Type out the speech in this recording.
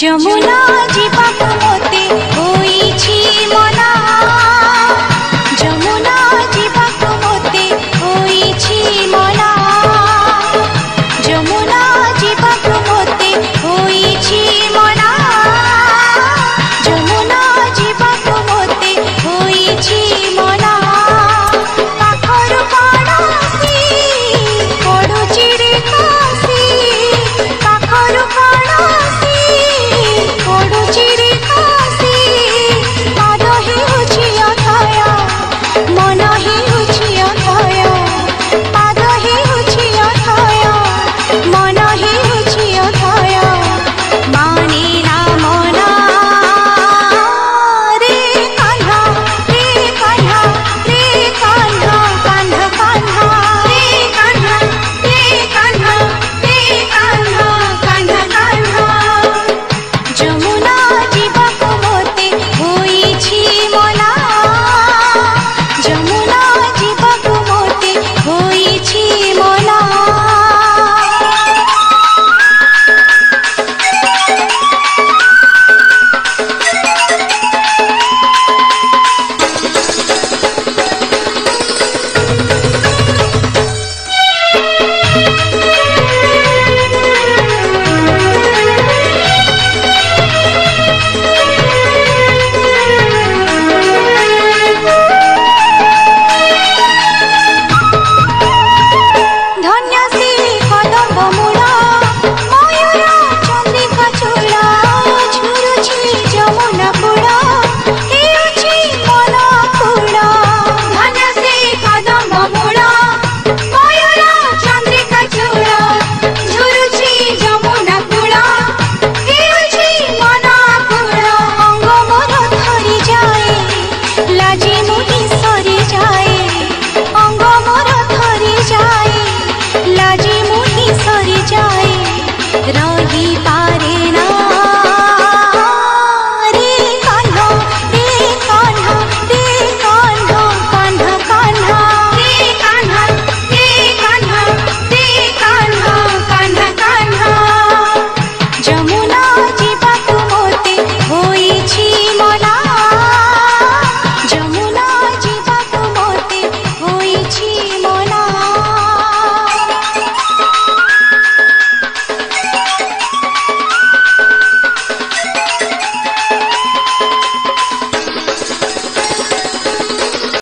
যমুনা জীবাকু মতে হইছি মনা যমুনা জীবাকু মতে হইছি মনা যমুনা জীবাকু মতে হইছি মনা যমুনা জীবাকু মতে হইছি মনা পাখর পড়াসি পড়ুছি রে কাশি পাখর পড়াসি পড়ুছি রে কাশি পাଦ ହେଉଛି ଅଥୟ ମନ ହେଉଛି ଅଥୟ ପାଦ ହେଉଛି ଅଥୟ ମନ ହେଉଛି ଅଥୟ ମାନେ ନା ମନା ରେ କାହ୍ନା ରେ କାହ୍ନା ରେ କାହ୍ନା କାହ୍ନା କାହ୍ନା ରେ କାହ୍ନା ରେ କାହ୍ନା ରେ କାହ୍ନା କାହ୍ନା କାହ୍ନା ଯମୁନା ଯିବାକୁ ମୋତେ ହୋଇଛି ମନା ଯମୁନା ଯିବାକୁ ମୋତେ ହୋଇଛି ମନା ଧନ୍ୟ ସେ କଦମ୍ବ ମୂଳ ମୟୂର ଚନ୍ଦ୍ରିକା ଚୂଳ ଝୁରୁଛି ଯମୁନା କୂଳ ହେଉଛି ମନ କୂଳ ଧନ୍ୟ ସେ କଦମ୍ବ ମୂଳ ମୟୂର ଚନ୍ଦ୍ରିକା ଚୂଳ ଝୁରୁଛି ଯମୁନା କୂଳ ହେଉଛି ମନ କୂଳ ଅଙ୍ଗ ମୋର ଥରି ଯାଏ ଲାଜି ମୁହିଁ ସରିଯାଏ ଅଙ୍ଗ ମୋର ଥରି ଯାଏ ଲାଜି ମୁହିଁ ସରିଯାଏ ରହି